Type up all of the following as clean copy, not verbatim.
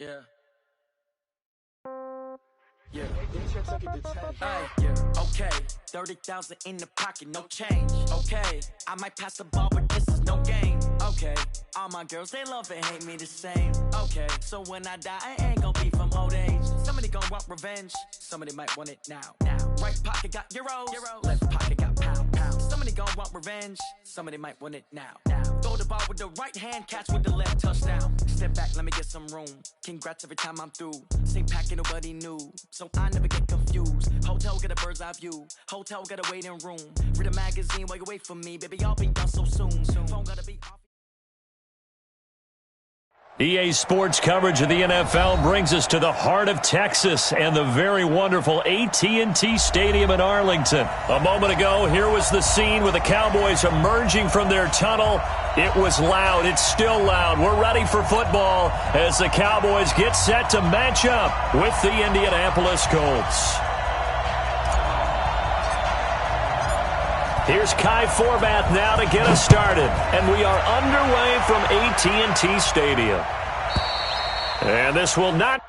Yeah. Yeah. Yeah. Okay. 30,000 in the pocket, no change. Okay. I might pass the ball, but this is no game. Okay. All my girls, they love and hate me the same. Okay. So when I die, I ain't gonna be from old age. Somebody gonna want revenge. Somebody might want it now. Right pocket got euros. Left pocket got pounds. Somebody gonna want revenge. Somebody might want it now. Throw the ball with the right hand, catch with the left, touchdown. Step back, let me get some room. Congrats every time I'm through. Same packet, nobody knew. So I never get confused. Hotel get a bird's eye view. Hotel got a waiting room. Read a magazine while you wait for me. Baby, I'll be done so soon. Phone gotta be off. EA Sports coverage of the NFL brings us to the heart of Texas and the very wonderful AT&T Stadium in Arlington. A moment ago, here was the scene with the Cowboys emerging from their tunnel. It was loud. It's still loud. We're ready for football as the Cowboys get set to match up with the Indianapolis Colts. Here's Kai Forbath now to get us started. And we are underway from AT&T Stadium. And this will not...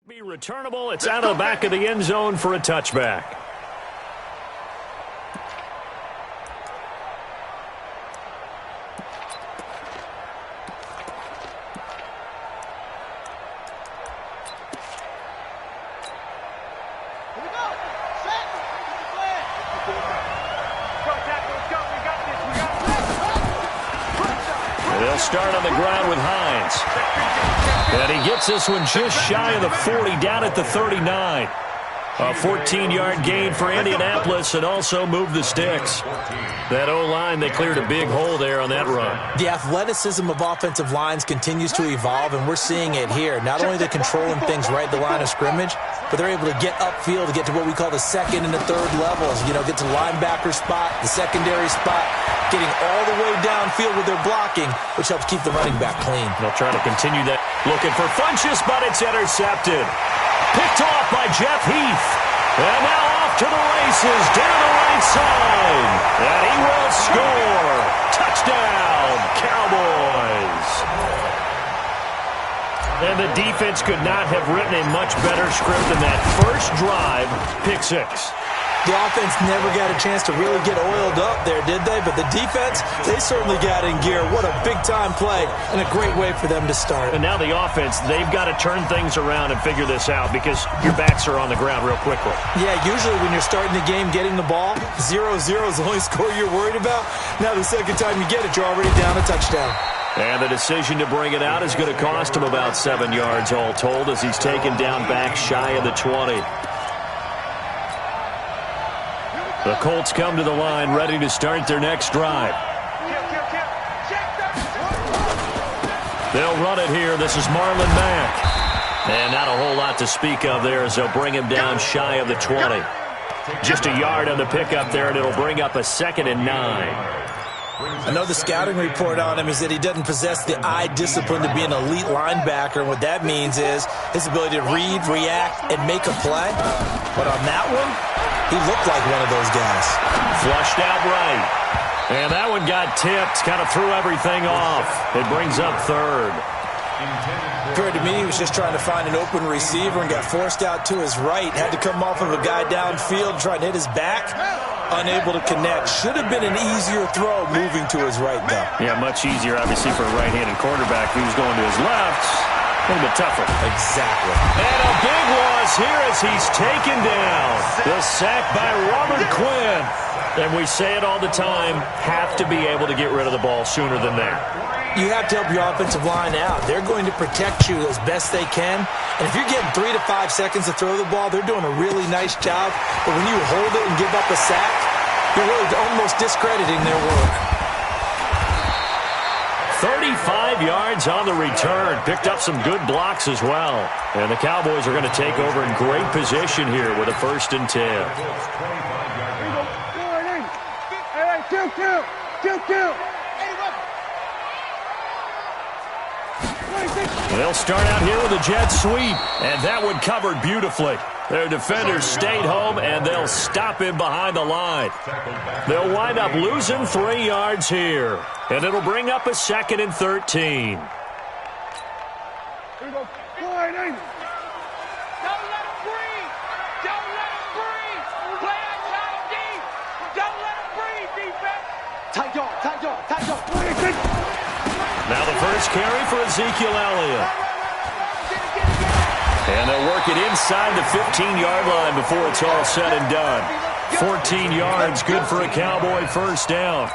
be returnable. It's out of the back of the end zone for a touchback. They'll start on the ground with Hines. And he gets this one just shy of the 40, down at the 39. A 14-yard gain for Indianapolis and also moved the sticks. That O-line, they cleared a big hole there on that run. The athleticism of offensive lines continues to evolve, and we're seeing it here. Not only they're controlling things right at the line of scrimmage, but they're able to get upfield to get to what we call the second and the third levels. You know, get to the linebacker spot, the secondary spot, getting all the way downfield with their blocking, which helps keep the running back clean. They'll try to continue that. Looking for Funchess, but it's intercepted. Picked off by Jeff Heath. And now off to the races, down the right side. And he will score. Touchdown, Cowboys. And the defense could not have written a much better script than that first drive, pick six. The offense never got a chance to really get oiled up there, did they? But the defense, they certainly got in gear. What a big-time play and a great way for them to start. And now the offense, they've got to turn things around and figure this out because your backs are on the ground real quickly. Yeah, usually when you're starting the game getting the ball, 0-0 is the only score you're worried about. Now the second time you get it, you're already down a touchdown. And the decision to bring it out is going to cost him about 7 yards all told as he's taken down back shy of the 20. The Colts come to the line ready to start their next drive. They'll run it here. This is Marlon Mack. And not a whole lot to speak of there as they'll bring him down shy of the 20. Just a yard on the pickup there, and it'll bring up a 2nd and 9. I know the scouting report on him is that he doesn't possess the eye discipline to be an elite linebacker. And what that means is his ability to read, react, and make a play. But on that one, he looked like one of those guys. Flushed out right. And that one got tipped, kind of threw everything off. It brings up 3rd. Appeared to me he was just trying to find an open receiver and got forced out to his right. Had to come off of a guy downfield trying to hit his back. unable to connect. Should have been an easier throw moving to his right, though. Yeah, much easier, obviously, for a right-handed quarterback who's going to his left. A little bit tougher. Exactly. And a big loss here as he's taken down. The sack by Robert Quinn. And we say it all the time, have to be able to get rid of the ball sooner than that. You have to help your offensive line out. They're going to protect you as best they can. And if you're getting 3 to 5 seconds to throw the ball, they're doing a really nice job. But when you hold it and give up a sack, you're really almost discrediting their work. 35 yards on the return. Picked up some good blocks as well. And the Cowboys are going to take over in great position here with a 1st and 10. They'll start out here with a jet sweep, and that one covered beautifully. Their defenders stayed home, and they'll stop him behind the line. They'll wind up losing 3 yards here, and it'll bring up a 2nd and 13. Now the first carry for Ezekiel Elliott. And they'll work it inside the 15-yard line before it's all said and done. 14 yards, good for a Cowboy 1st down.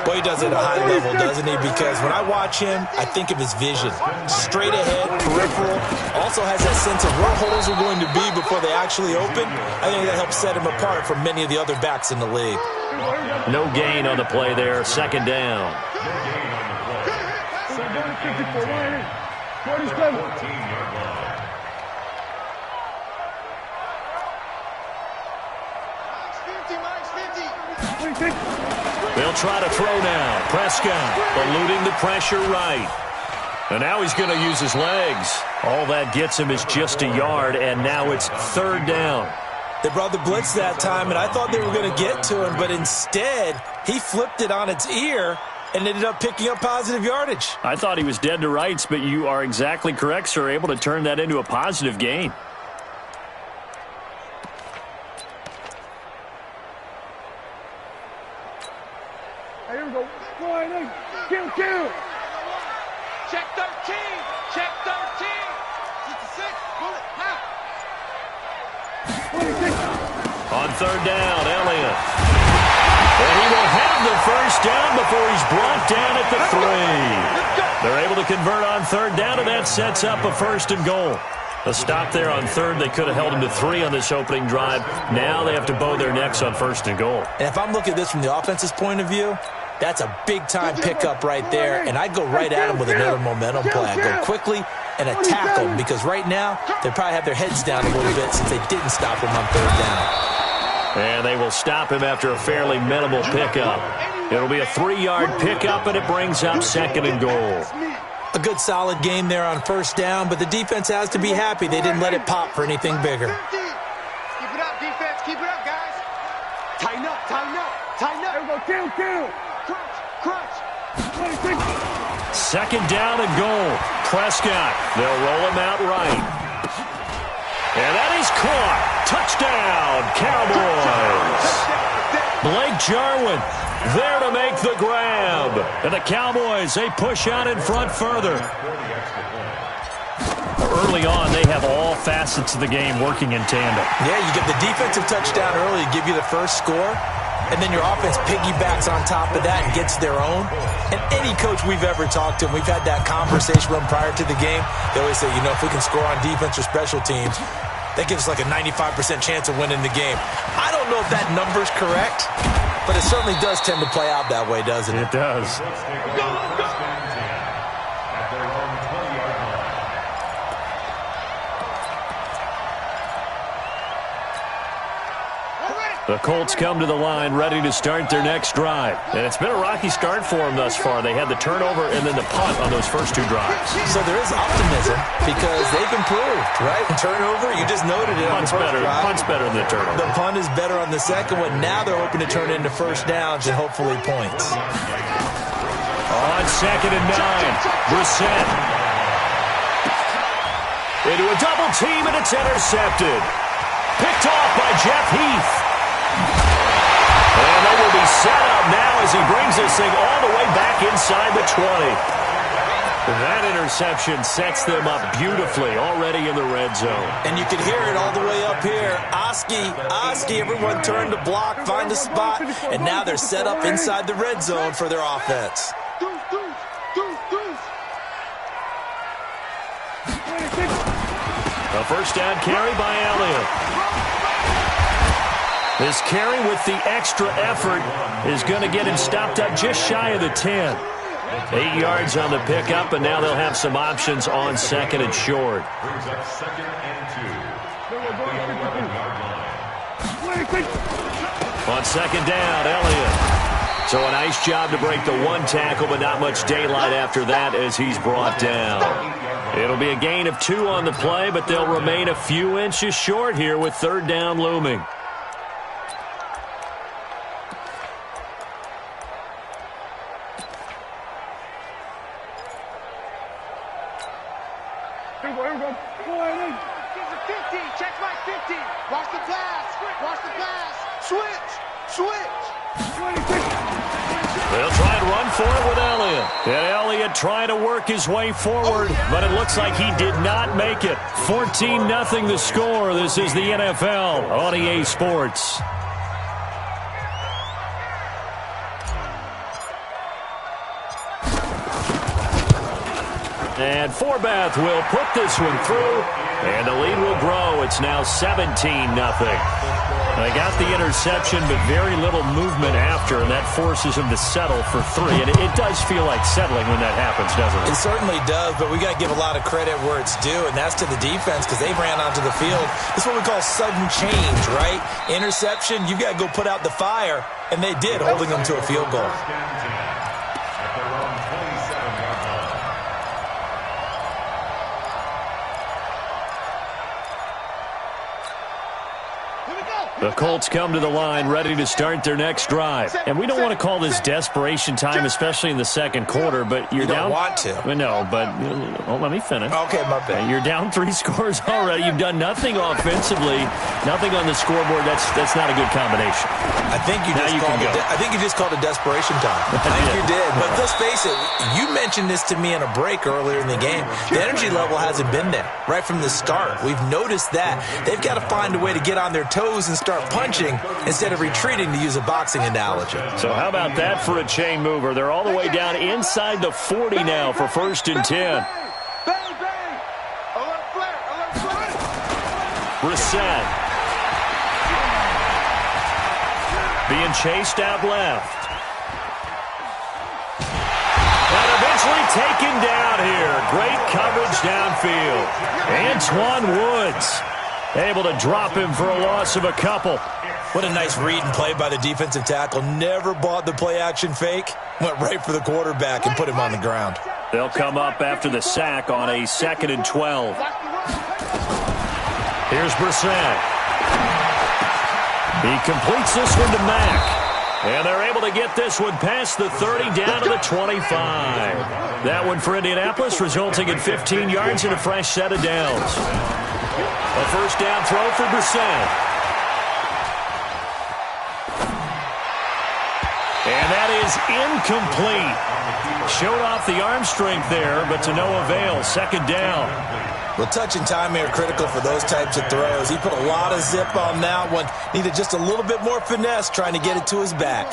Boy, he does it at a high level, doesn't he? Because when I watch him, I think of his vision. Straight ahead, peripheral. Also has that sense of where holes are going to be before they actually open. I think that helps set him apart from many of the other backs in the league. No gain on the play there, 2nd down. They'll try to throw now. Prescott eluding the pressure right. And now he's going to use his legs. All that gets him is just a yard, and now it's 3rd down. They brought the blitz that time, and I thought they were going to get to him, but instead he flipped it on its ear and ended up picking up positive yardage. I thought he was dead to rights, but you are exactly correct, sir. Able to turn that into a positive gain. Here we go. Kill. Check 13. Check 13. 66. Bullet. Half. On 3rd down, Elliott. And he will have the 1st down before he's brought down at the 3. They're able to convert on 3rd down, and that sets up a 1st and goal. A stop there on 3rd. They could have held him to 3 on this opening drive. Now they have to bow their necks on 1st and goal. And if I'm looking at this from the offense's point of view, that's a big-time pickup right there, and I'd go right at him with another momentum play. I'd go quickly and attack them, because right now they probably have their heads down a little bit since they didn't stop him on 3rd down. And they will stop him after a fairly minimal pickup. It'll be a 3-yard pickup, and it brings up 2nd and goal. A good solid game there on 1st down, but the defense has to be happy they didn't let it pop for anything bigger. Keep it up, defense. Keep it up, guys. Tighten up. Here we go. Kill. Crunch. 2nd down and goal. Prescott. They'll roll him out right. And that is caught. Touchdown, Cowboys. Blake Jarwin there to make the grab. And the Cowboys, they push out in front further. Early on, they have all facets of the game working in tandem. Yeah, you get the defensive touchdown early, give you the first score, and then your offense piggybacks on top of that and gets their own. And any coach we've ever talked to, and we've had that conversation with them prior to the game, they always say, if we can score on defense or special teams, that gives us like a 95% chance of winning the game. I don't know if that number's correct, but it certainly does tend to play out that way, doesn't it? It does. The Colts come to the line ready to start their next drive. And it's been a rocky start for them thus far. They had the turnover and then the punt on those first 2 drives. So there is optimism because they've improved, right? Turnover, you just noted it. Punt's better. Punt's better than the turnover. The punt is better on the second one. Now they're hoping to turn it into 1st downs and hopefully points. On 2nd and 9, Brissett. Into a double team, and it's intercepted. Picked off by Jeff Heath. he's set up now as he brings this thing all the way back inside the 20. That interception sets them up beautifully already in the red zone. And you can hear it all the way up here. Oski, everyone turned to block, find a spot, and now they're set up inside the red zone for their offense. A first down carry by Elliott. This carry with the extra effort is going to get him stopped up just shy of the 10. 8 yards on the pickup, and now they'll have some options on second and short. On second down, Elliott. So a nice job to break the one tackle, but not much daylight after that as he's brought down. It'll be a gain of 2 on the play, but they'll remain a few inches short here with third down looming. They'll try and run for it with Elliott. And Elliott trying to work his way forward, but it looks like he did not make it. 14-0 the score. This is the NFL on EA Sports. And Forbath will put this one through, and the lead will grow. It's now 17-0. They got the interception, but very little movement after, and that forces him to settle for 3. And it does feel like settling when that happens, doesn't it? It certainly does, but we got to give a lot of credit where it's due, and that's to the defense because they ran onto the field. This is what we call sudden change, right? Interception, you got to go put out the fire, and they did, holding them to a field goal. The Colts come to the line ready to start their next drive. And we don't want to call this desperation time, especially in the second quarter, but you're down. You don't want to. No, but let me finish. Okay, my bad. You're down 3 scores already. You've done nothing offensively, nothing on the scoreboard. That's not a good combination. I think you just called it desperation time. I think you did. But let's face it, you mentioned this to me in a break earlier in the game. The energy level hasn't been there right from the start. We've noticed that. They've got to find a way to get on their toes and start punching instead of retreating, to use a boxing analogy. So how about that for a chain mover? They're all the way down inside the 40 now for first and 10. Brissett. Being chased out left. And eventually taken down here. Great coverage downfield. Antoine Woods able to drop him for a loss of a couple. What a nice read and play by the defensive tackle. Never bought the play-action fake. Went right for the quarterback and put him on the ground. They'll come up after the sack on a 2nd and 12. Here's Brissett. He completes this one to Mack. And they're able to get this one past the 30 down to the 25. That one for Indianapolis, resulting in 15 yards and a fresh set of downs. A first down throw for Brissett. And that is incomplete. Showed off the arm strength there, but to no avail. Second down. Well, touch and time are critical for those types of throws. He put a lot of zip on that one. Needed just a little bit more finesse trying to get it to his back.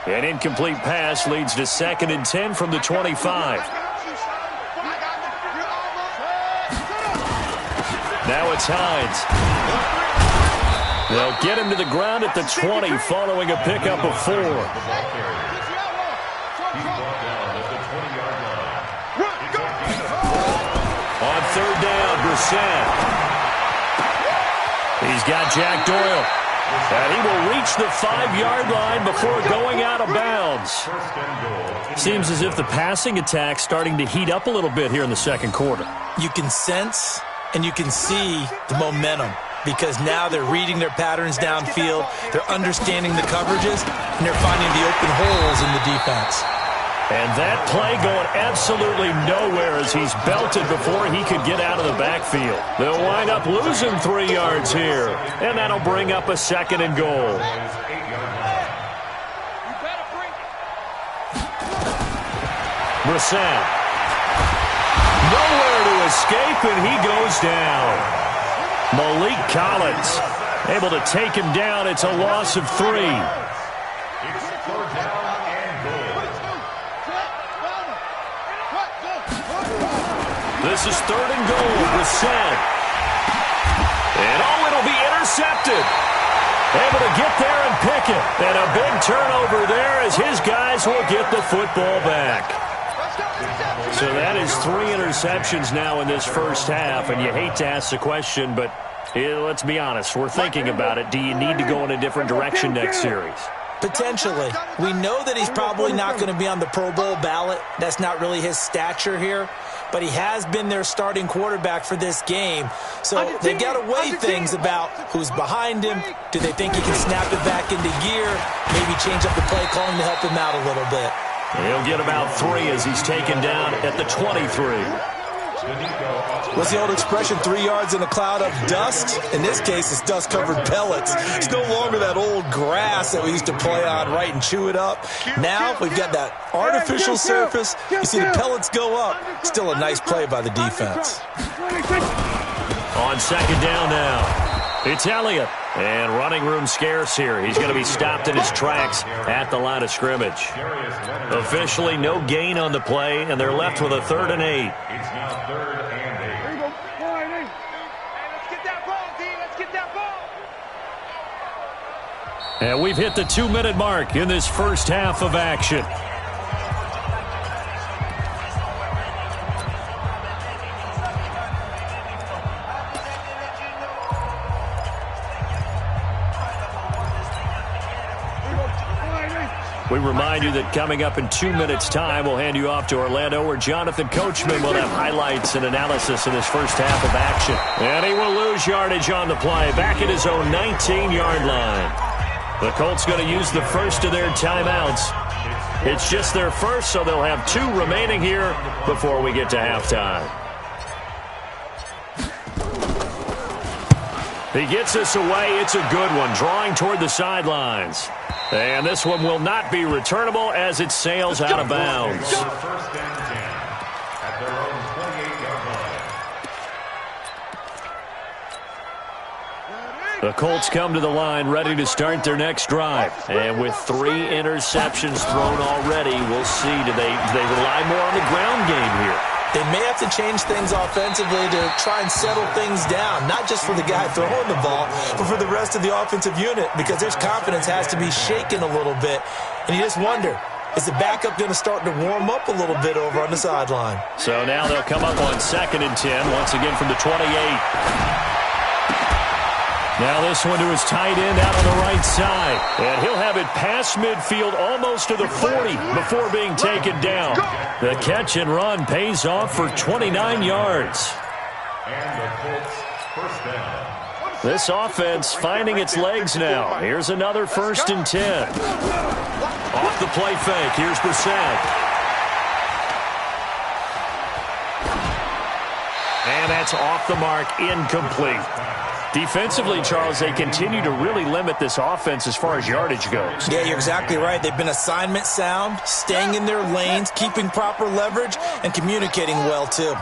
An incomplete pass leads to 2nd and 10 from the 25. Now it's Hines. They'll get him to the ground at the 20 following a pickup of 4. On third down, Brissett. He's got Jack Doyle. And he will reach the 5-yard line before going out of bounds. Seems as if the passing attack's starting to heat up a little bit here in the second quarter. You can sense and you can see the momentum because now they're reading their patterns downfield, they're understanding the coverages, and they're finding the open holes in the defense. And that play going absolutely nowhere as he's belted before he could get out of the backfield. They'll wind up losing 3 yards here, and that'll bring up a 2nd and goal. Brissett. Nowhere to escape, and he goes down. Malik Collins able to take him down. It's a loss of 3. This is 3rd and goal. Brissett. And it'll be intercepted. Able to get there and pick it. And a big turnover there as his guys will get the football back. So that is 3 interceptions now in this first half. And you hate to ask the question, but let's be honest. We're thinking about it. Do you need to go in a different direction next series? Potentially. We know that he's probably not going to be on the Pro Bowl ballot. That's not really his stature here. But he has been their starting quarterback for this game. So they've got to weigh things about who's behind him. Do they think he can snap it back into gear? Maybe change up the play calling to help him out a little bit. He'll get about 3 as he's taken down at the 23. What's the old expression, 3 yards in a cloud of dust? In this case, it's dust-covered pellets. It's no longer that old grass that we used to play on, right, and chew it up. Now we've got that artificial surface. You see the pellets go up. Still a nice play by the defense. On 2nd down now, it's Elliott. And running room scarce here. He's going to be stopped in his tracks at the line of scrimmage. Officially no gain on the play, and they're left with a 3rd and 8. It's now 3rd and 8. There you go. All right, hey. Let's get that ball, D. Let's get that ball. And we've hit the 2-minute mark in this first half of action. We remind you that coming up in 2 minutes' time, we'll hand you off to Orlando, where Jonathan Coachman will have highlights and analysis of this first half of action. And he will lose yardage on the play, back at his own 19-yard line. The Colts going to use the first of their timeouts. It's just their first, so they'll have 2 remaining here before we get to halftime. He gets this away. It's a good one, drawing toward the sidelines. And this one will not be returnable as it sails out of bounds. First and 10 at their own 28-yard line. The Colts come to the line ready to start their next drive. And with 3 interceptions thrown already, we'll see. Do they rely more on the ground game here? They may have to change things offensively to try and settle things down, not just for the guy throwing the ball, but for the rest of the offensive unit, because their confidence has to be shaken a little bit. And you just wonder, is the backup going to start to warm up a little bit over on the sideline? So now they'll come up on 2nd and 10, once again from the 28. Now this one to his tight end out on the right side. And he'll have it past midfield almost to the 40 before being taken down. The catch and run pays off for 29 yards. And the Colts first down. This offense finding its legs now. Here's another 1st and 10. Off the play fake. Here's Brissett. And that's off the mark, incomplete. Defensively, Charles, they continue to really limit this offense as far as yardage goes. Yeah, you're exactly right. They've been assignment sound, staying in their lanes, keeping proper leverage, and communicating well, too.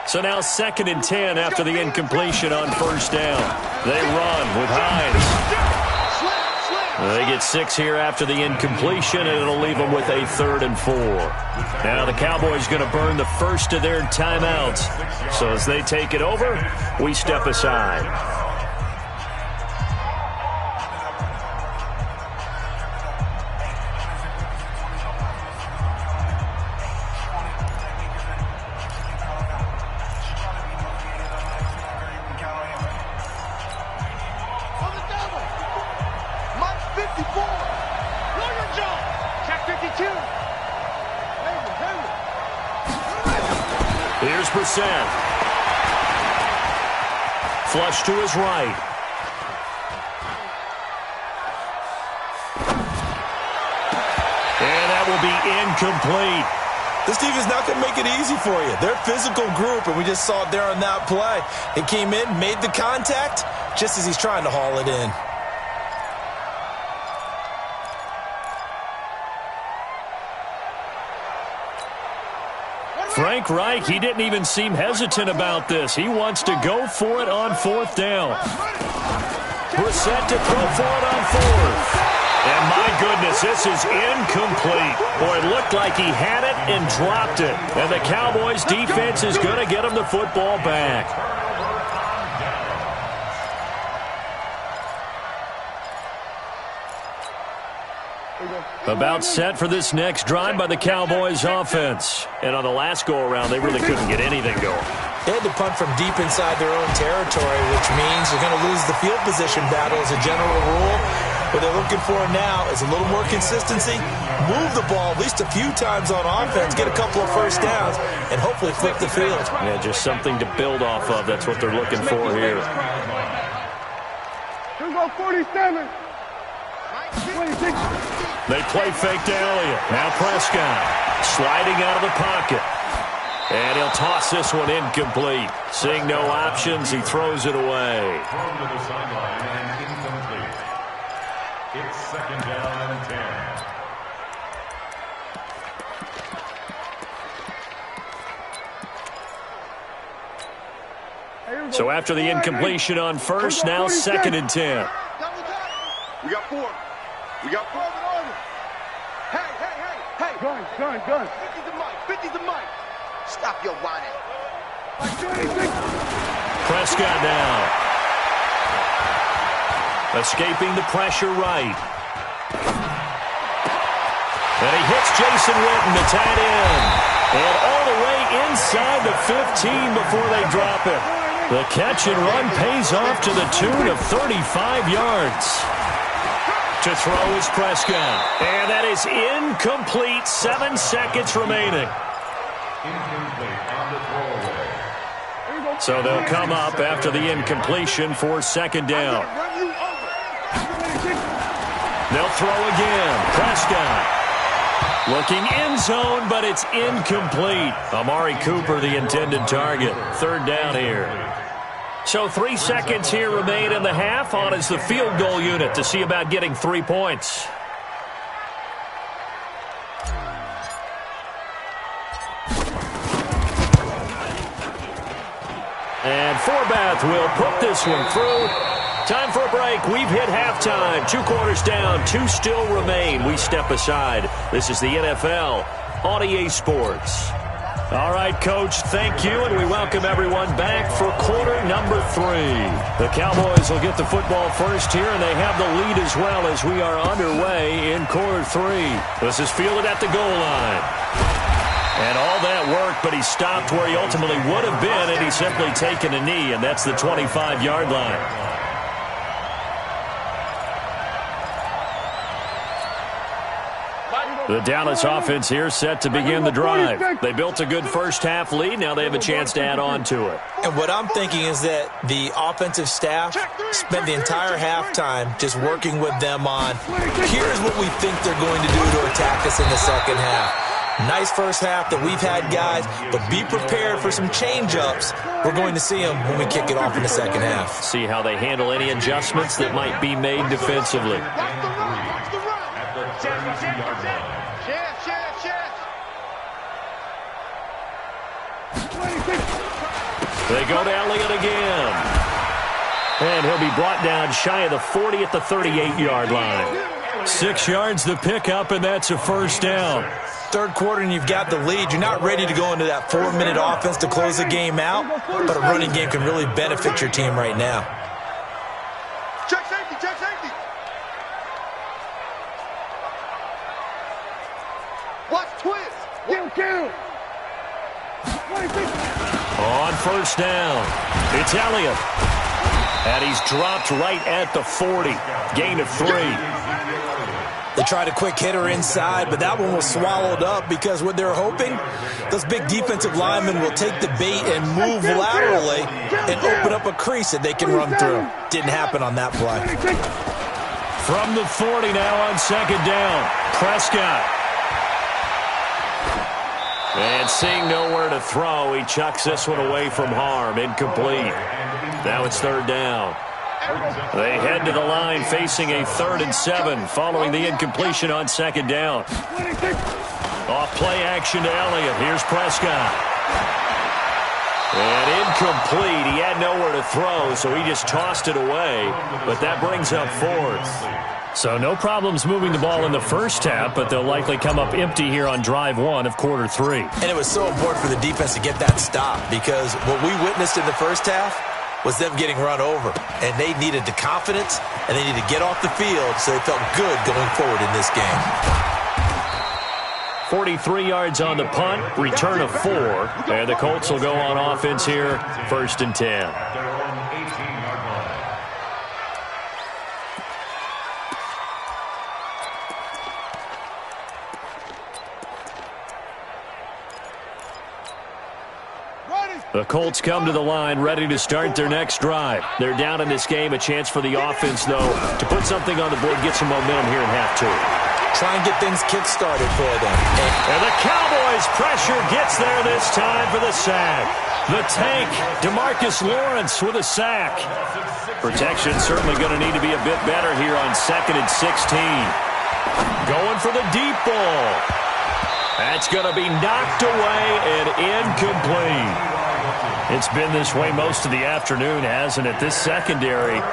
So now 2nd and 10 after the incompletion on 1st down. They run with Hines. They get 6 here after the incompletion, and it'll leave them with a 3rd and 4. Now the Cowboys going to burn the first of their timeouts. So as they take it over, we step aside. Here's Brissett. Flush to his right. And that will be incomplete. This team is not going to make it easy for you. They're a physical group, and we just saw it there on that play. They came in, made the contact, just as he's trying to haul it in. Frank Reich, he didn't even seem hesitant about this. He wants to go for it on fourth down. We're set to throw for it on fourth. And my goodness, this is incomplete. Boy, it looked like he had it and dropped it. And the Cowboys defense is going to get him the football back. About set for this next drive by the Cowboys offense. And on the last go-around, they really couldn't get anything going. They had to punt from deep inside their own territory, which means you're going to lose the field position battle as a general rule. What they're looking for now is a little more consistency, move the ball at least a few times on offense, get a couple of first downs, and hopefully flip the field. Yeah, just something to build off of. That's what they're looking for here. Here we go, 47. 26. They play fake to Elliott. Now Prescott sliding out of the pocket. And he'll toss this one incomplete. Seeing no options, he throws it away. Thrown to the sideline and incomplete. It's second down and 10. So after the incompletion on first, now second and 10. We got 4. We got 4 on it. Hey. Gun. 50's the mic. Stop your whining. Prescott now. Escaping the pressure right. And he hits Jason Witten, the tight end. And all the way inside the 15 before they drop it. The catch and run pays off to the tune of 35 yards. To throw is Prescott. And that is incomplete. 7 seconds remaining. So they'll come up after the incompletion for second down. They'll throw again. Prescott looking end zone, but it's incomplete. Amari Cooper, the intended target. Third down here. So 3 seconds here remain in the half. On is the field goal unit to see about getting 3 points. And Forbath will put this one through. Time for a break. We've hit halftime. 2 quarters down. 2 still remain. We step aside. This is the NFL on EA Sports. All right, Coach, thank you, and we welcome everyone back for quarter number 3. The Cowboys will get the football first here, and they have the lead as well as we are underway in quarter 3. This is fielded at the goal line. And all that work, but he stopped where he ultimately would have been, and he's simply taken a knee, and that's the 25-yard line. The Dallas offense here set to begin the drive. They built a good first-half lead. Now they have a chance to add on to it. And what I'm thinking is that the offensive staff spent the entire halftime just working with them on, here's what we think they're going to do to attack us in the second half. Nice first half that we've had, guys, but be prepared for some change-ups. We're going to see them when we kick it off in the second half. See how they handle any adjustments that might be made defensively. They go to Elliott again. And he'll be brought down shy of the 40 at the 38-yard line. 6 yards the pickup, and that's a first down. Third quarter and you've got the lead. You're not ready to go into that 4-minute offense to close the game out, but a running game can really benefit your team right now. Check safety. Watch twist. Kill. On first down, it's Elliott. And he's dropped right at the 40. Gain of 3. They tried a quick hitter inside, but that one was swallowed up because what they're hoping, those big defensive linemen will take the bait and move laterally and open up a crease that they can run through. Didn't happen on that play. From the 40 now on second down, Prescott. And seeing nowhere to throw, he chucks this one away from harm. Incomplete. Now it's third down. They head to the line facing a 3rd and 7 following the incompletion on second down. Off play action to Elliott. Here's Prescott. And incomplete. He had nowhere to throw, so he just tossed it away. But that brings up fourth. So no problems moving the ball in the first half, but they'll likely come up empty here on drive one of quarter three. And it was so important for the defense to get that stop, because what we witnessed in the first half was them getting run over. And they needed the confidence, and they needed to get off the field so they felt good going forward in this game. 43 yards on the punt, return of 4, and the Colts will go on offense here, 1st and 10. The Colts come to the line ready to start their next drive. They're down in this game, a chance for the offense, though, to put something on the board, get some momentum here in half two. Try and get things kick-started for them. And the Cowboys' pressure gets there this time for the sack. The tank, DeMarcus Lawrence with a sack. Protection certainly going to need to be a bit better here on 2nd and 16. Going for the deep ball. That's going to be knocked away and incomplete. It's been this way most of the afternoon, hasn't it? This secondary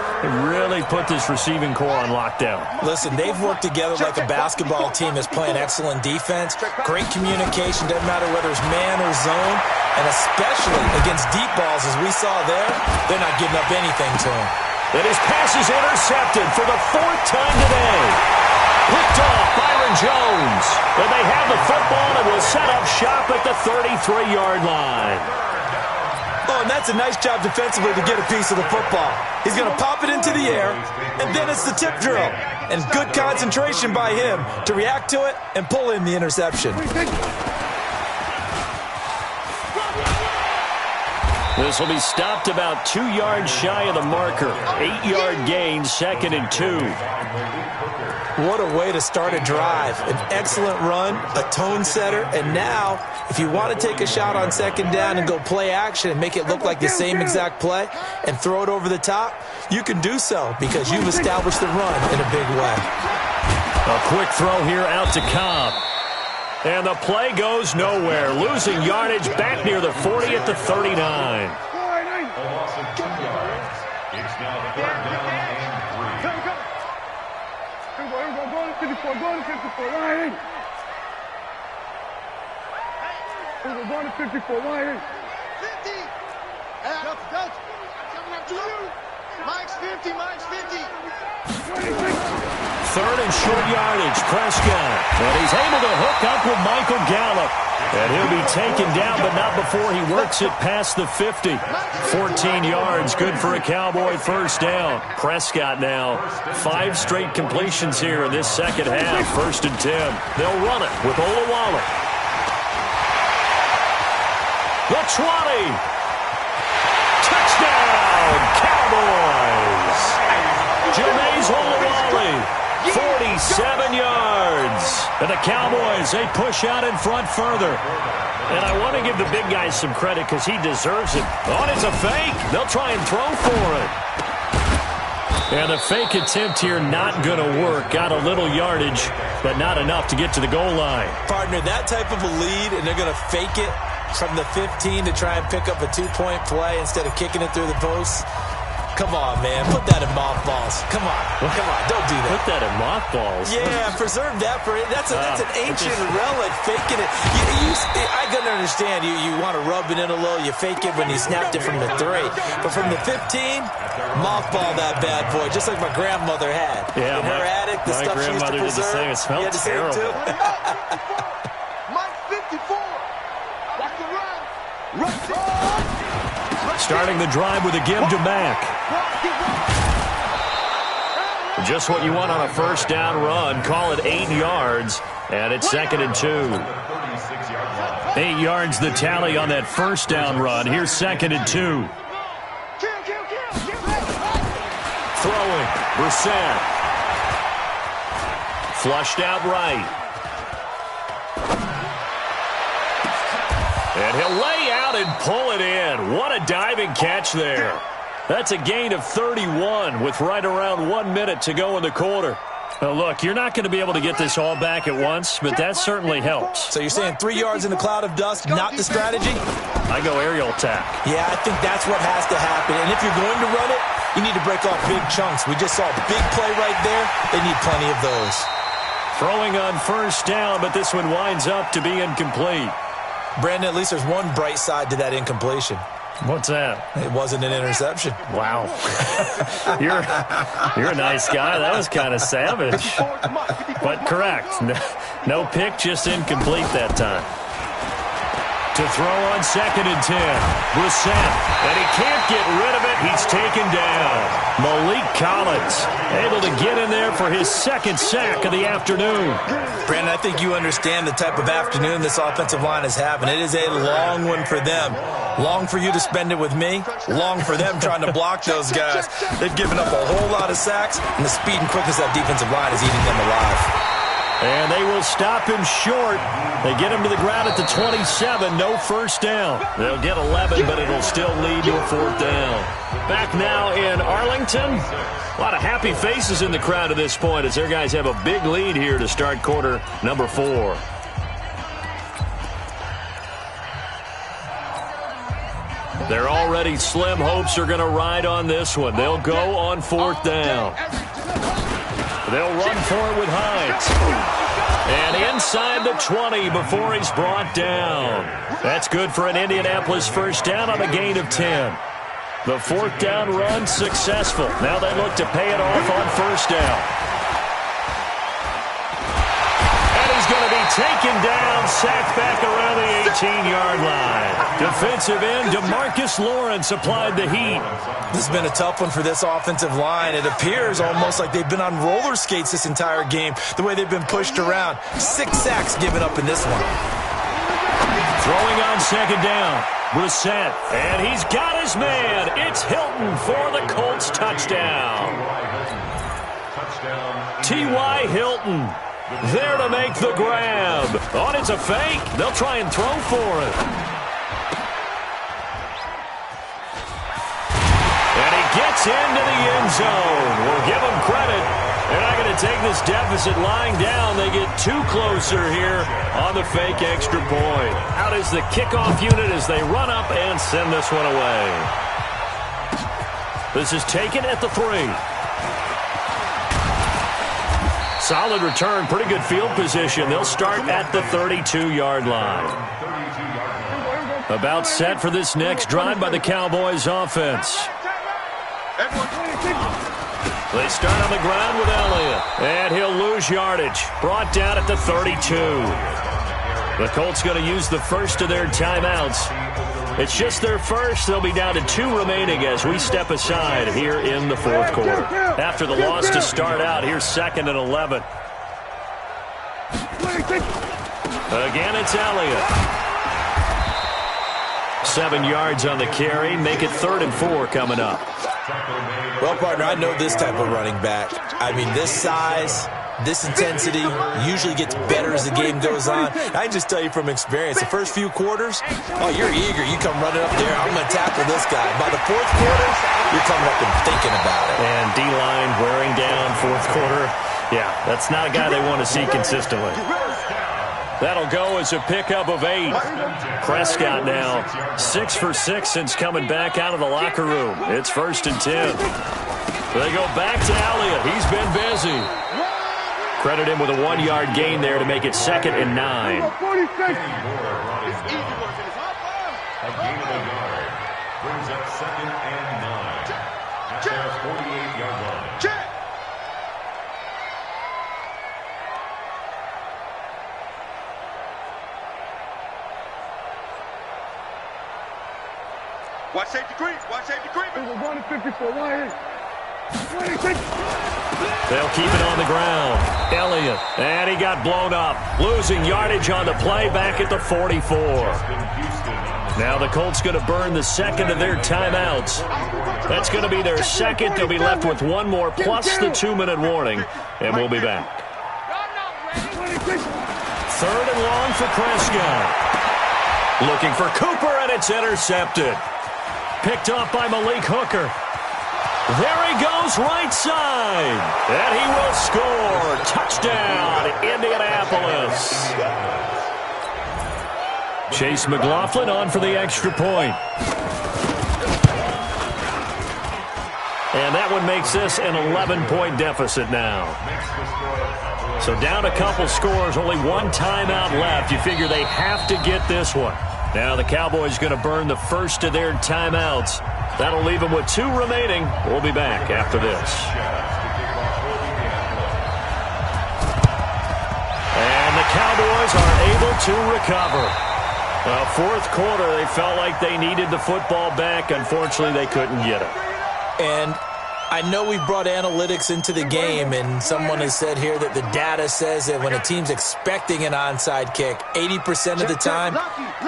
really put this receiving core on lockdown. Listen, they've worked together like a basketball team that's playing excellent defense. Great communication, doesn't matter whether it's man or zone. And especially against deep balls, as we saw there, they're not giving up anything to them. And his pass is intercepted for the 4th time today. Picked off Byron Jones. And they have the football and will set up shop at the 33-yard line. Oh, and that's a nice job defensively to get a piece of the football. He's going to pop it into the air, and then it's the tip drill. And good concentration by him to react to it and pull in the interception. This will be stopped about 2 yards shy of the marker. 8-yard gain, 2nd and 2. What a way to start a drive. An excellent run, a tone setter, and now, if you want to take a shot on 2nd down and go play action and make it look like the same exact play and throw it over the top, you can do so because you've established the run in a big way. A quick throw here out to Cobb. And the play goes nowhere. Losing yardage back near the 40 at the 39. A loss of 2 yards. It's now 3rd down and 3. Go to 54, line. Go to 54, line. 50. Coach. Coming up to you. Mike's 50. 3rd and short yardage, Prescott. And he's able to hook up with Michael Gallup. And he'll be taken down, but not before he works it past the 50. 14 yards, good for a Cowboy 1st down. Prescott now, 5 straight completions here in this second half. 1st and 10. They'll run it with Olawale. The 20. Touchdown, Cowboys. Jameis Olawale. 47 yards. And the Cowboys, they push out in front further. And I want to give the big guy some credit because he deserves it. Oh, it's a fake. They'll try and throw for it. And the fake attempt here not going to work. Got a little yardage, but not enough to get to the goal line. Partner, that type of a lead, and they're going to fake it from the 15 to try and pick up a 2-point play instead of kicking it through the post. Come on, man. Put that in mothballs. Come on. Don't do that. Put that in mothballs? Yeah, preserve that for it. That's an ancient relic, faking it. I can understand. You want to rub it in a little. You fake it when you snapped it from the 3. But from the 15, mothball that bad boy, just like my grandmother had. Yeah, in her attic, the stuff she used to preserve. It smelled terrible. Mike 54. Watch the run. Starting the drive with a give to Mack. Just what you want on a 1st down run. Call it 8 yards, and it's 2nd and 2. 8 yards the tally on that 1st down run. Here's 2nd and 2. Throwing, Brissett. Flushed out right. And he'll lay out and pull it in. What a diving catch there. That's a gain of 31 with right around 1 minute to go in the quarter. Well, look, you're not going to be able to get this all back at once, but that certainly helps. So you're saying 3 yards in a cloud of dust, not the strategy? I go aerial attack. Yeah, I think that's what has to happen. And if you're going to run it, you need to break off big chunks. We just saw a big play right there. They need plenty of those. Throwing on first down, but this one winds up to be incomplete. Brandon, at least there's one bright side to that incompletion. What's that? It wasn't an interception. Wow. You're a nice guy. That was kind of savage. But correct. No pick, just incomplete that time. To throw on 2nd and 10. Brissett. And he can't get rid of it. He's taken down. Malik Collins able to get in there for his 2nd sack of the afternoon. Brandon, I think you understand the type of afternoon this offensive line is having. It is a long one for them. Long for you to spend it with me. Long for them trying to block those guys. They've given up a whole lot of sacks, and the speed and quickness of that defensive line is eating them alive. And they will stop him short. They get him to the ground at the 27. No first down. They'll get 11, but it'll still lead to a 4th down. Back now in Arlington. A lot of happy faces in the crowd at this point as their guys have a big lead here to start quarter number 4. Their already slim hopes are going to ride on this one. They'll go on 4th down. They'll run for it with Hines. And inside the 20 before he's brought down. That's good for an Indianapolis first down on a gain of 10. The 4th down run successful. Now they look to pay it off on first down. And he's going to be taken down, sacked back around the 18-yard line. Defensive end DeMarcus Lawrence applied the heat. This has been a tough one for this offensive line. It appears almost like they've been on roller skates this entire game, the way they've been pushed around. 6 sacks given up in this one. Throwing on 2nd down. Brissett, and he's got his man. It's Hilton for the Colts touchdown. T.Y. Hilton there to make the grab. Oh, it's a fake. They'll try and throw for it. And he gets into the end zone. We'll give him credit. They're not going to take this deficit lying down. They get 2 closer here on the fake extra point. Out is the kickoff unit as they run up and send this one away. This is taken at the 3. Solid return, pretty good field position. They'll start at the 32-yard line. About set for this next drive by the Cowboys offense. They start on the ground with Elliott, and he'll lose yardage. Brought down at the 32. The Colts going to use the first of their timeouts. It's just their first. They'll be down to 2 remaining as we step aside here in the 4th quarter. After the loss to start out, here's 2nd and 11. Again, it's Elliott. 7 yards on the carry. Make it 3rd and 4 coming up. Well, partner, I know this type of running back. I mean, this size, this intensity usually gets better as the game goes on. I can just tell you from experience, the first few quarters, oh, you're eager. You come running up there, I'm going to tackle this guy. By the 4th quarter, you're coming up and thinking about it. And D-line wearing down 4th quarter. Yeah, that's not a guy they want to see consistently. That'll go as a pickup of 8. Prescott now 6 for 6 since coming back out of the locker room. It's 1st and 10. They go back to Elliott. He's been busy. Credit him with a 1-yard gain there to make it 2nd and 9. A gain of a yard brings up 2nd and 9 at their 48-yard line. Watch safety creep. Watch safety creep. We're going to 54. Why? They'll keep it on the ground. Elliott, and he got blown up. Losing yardage on the play back at the 44. Now the Colts going to burn the 2nd of their timeouts. That's going to be their 2nd. They'll be left with 1 more plus the 2-minute warning, and we'll be back. 3rd and long for Prescott. Looking for Cooper, and it's intercepted. Picked off by Malik Hooker. There he goes right side. And he will score. Touchdown, Indianapolis. Chase McLaughlin on for the extra point. And that one makes this an 11-point deficit now. So down a couple scores, only one timeout left. You figure they have to get this one. Now the Cowboys going to burn the first of their timeouts. That'll leave them with 2 remaining. We'll be back after this. And the Cowboys are able to recover. Fourth quarter, they felt like they needed the football back. Unfortunately, they couldn't get it. And I know we brought analytics into the game, and someone has said here that the data says that when a team's expecting an onside kick, 80% of the time,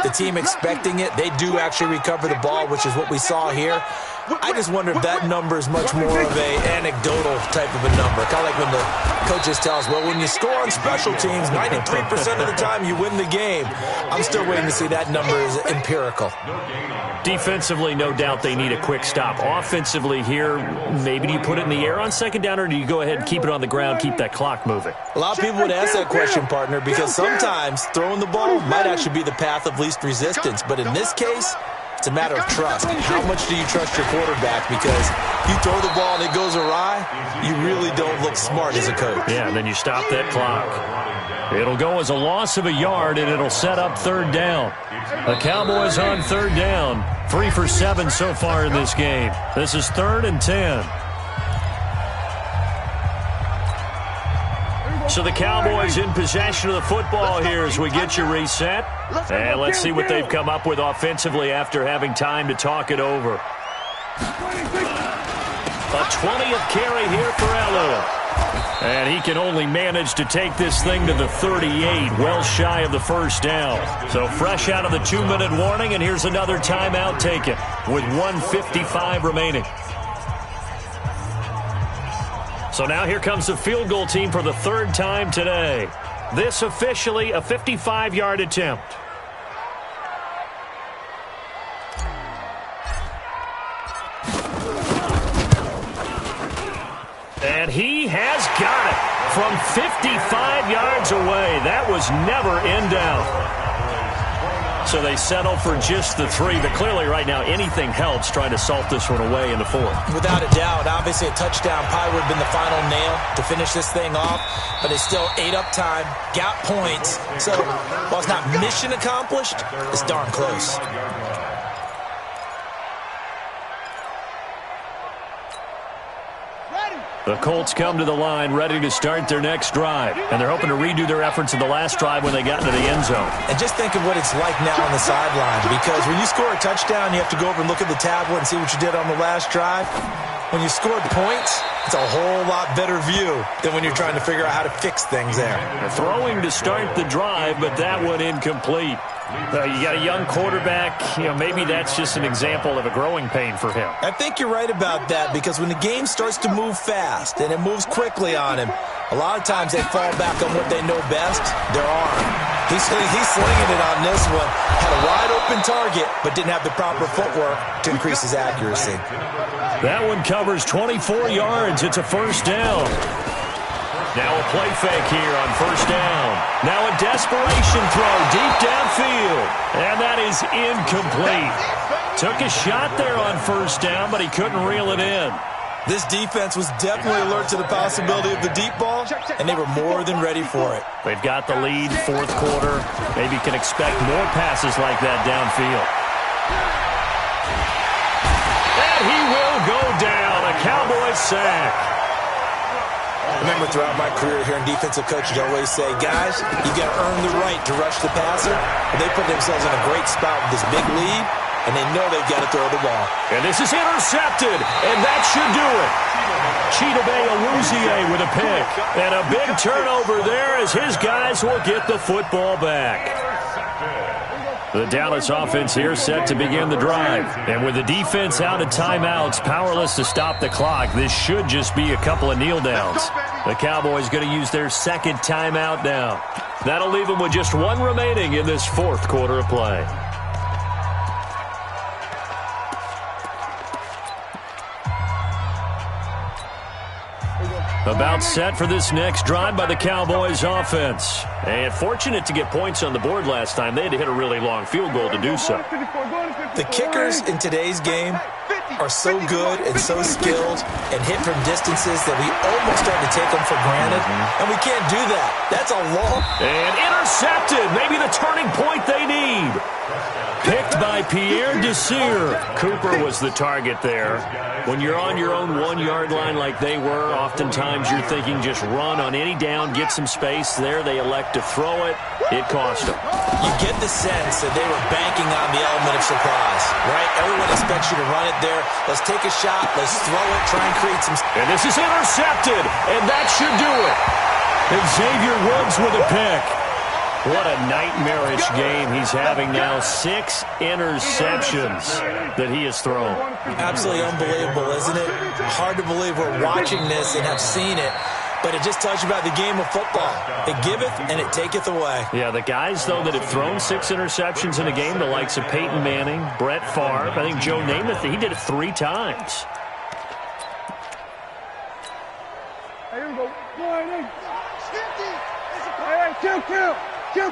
the team expecting it, they do actually recover the ball, which is what we saw here. I just wonder if that number is much more of an anecdotal type of a number. Kind of like when the coaches tell us, well, when you score on special teams, 93% of the time you win the game. I'm still waiting to see that number is empirical. Defensively, no doubt they need a quick stop. Offensively here, maybe do you put it in the air on second down, or do you go ahead and keep it on the ground, keep that clock moving? A lot of people would ask that question, partner, because sometimes throwing the ball might actually be the path of least resistance. But in this case, it's a matter of trust. How much do you trust your quarterback? Because you throw the ball and it goes awry, you really don't look smart as a coach. Yeah, and then you stop that clock. It'll go as a loss of a yard, and it'll set up third down. The Cowboys on third down. 3 for 7 so far in this game. This is 3rd and 10. So the Cowboys in possession of the football here as we get you reset. And let's see what they've come up with offensively after having time to talk it over. A 20th carry here for Elliott. And he can only manage to take this thing to the 38, well shy of the first down. So fresh out of the 2-minute warning, and here's another timeout taken with 1:55 remaining. So now here comes the field goal team for the 3rd time today. This officially a 55-yard attempt. And he has got it from 55 yards away. That was never in doubt. So they settle for just the 3, but clearly right now anything helps trying to salt this one away in the 4th. Without a doubt, obviously a touchdown probably would have been the final nail to finish this thing off, but it's still 8 up time, got points. So while it's not mission accomplished, it's darn close. The Colts come to the line ready to start their next drive. And they're hoping to redo their efforts in the last drive when they got into the end zone. And just think of what it's like now on the sideline. Because when you score a touchdown, you have to go over and look at the tablet and see what you did on the last drive. When you scored points, it's a whole lot better view than when you're trying to figure out how to fix things there. They're throwing to start the drive, but that one incomplete. You got a young quarterback. Maybe that's just an example of a growing pain for him. I think you're right about that, because when the game starts to move fast and it moves quickly on him, a lot of times they fall back on what they know best, their arm. He's slinging it on this one. Had a wide-open target, but didn't have the proper footwork to increase his accuracy. That one covers 24 yards. It's a first down. Now a play fake here on first down. Now a desperation throw deep downfield. And that is incomplete. Took a shot there on first down, but he couldn't reel it in. This defense was definitely alert to the possibility of the deep ball, and they were more than ready for it. They've got the lead, 4th quarter. Maybe can expect more passes like that downfield. And he will go down. A Cowboys sack. I remember throughout my career hearing defensive coaches always say, guys, you got to earn the right to rush the passer. But they put themselves in a great spot with this big lead, and they know they've got to throw the ball. And this is intercepted, and that should do it. Chidobe Awuzie with a pick. And a big turnover there as his guys will get the football back. The Dallas offense here set to begin the drive. And with the defense out of timeouts, powerless to stop the clock, this should just be a couple of kneel downs. The Cowboys going to use their 2nd timeout now. That'll leave them with just 1 remaining in this 4th quarter of play. About set for this next drive by the Cowboys offense. And fortunate to get points on the board last time. They had to hit a really long field goal to do so. The kickers in today's game are so good and so skilled and hit from distances that we almost start to take them for granted, and we can't do that. That's a long... And intercepted. Maybe the turning point they need. Picked by Pierre Desir. Cooper was the target there. When you're on your own 1-yard line like they were, oftentimes you're thinking just run on any down, get some space. There they elect to throw it. It cost them. You get the sense that they were banking on the element of surprise, right? Everyone expects you to run it there. Let's take a shot. Let's throw it. Try and create some... And this is intercepted, and that should do it. And Xavier Woods with a pick. What a nightmarish game he's having now. 6 interceptions that he has thrown. Absolutely unbelievable, isn't it? Hard to believe we're watching this and have seen it, but it just tells you about the game of football. It giveth and it taketh away. Yeah, the guys, though, that have thrown 6 interceptions in a game, the likes of Peyton Manning, Brett Favre, I think Joe Namath, he did it 3 times. Here we go. Hey,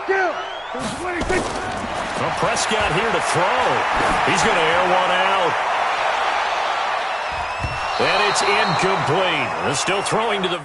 kill. Well, Prescott here to throw. He's going to air one out. And it's incomplete. Still throwing to the...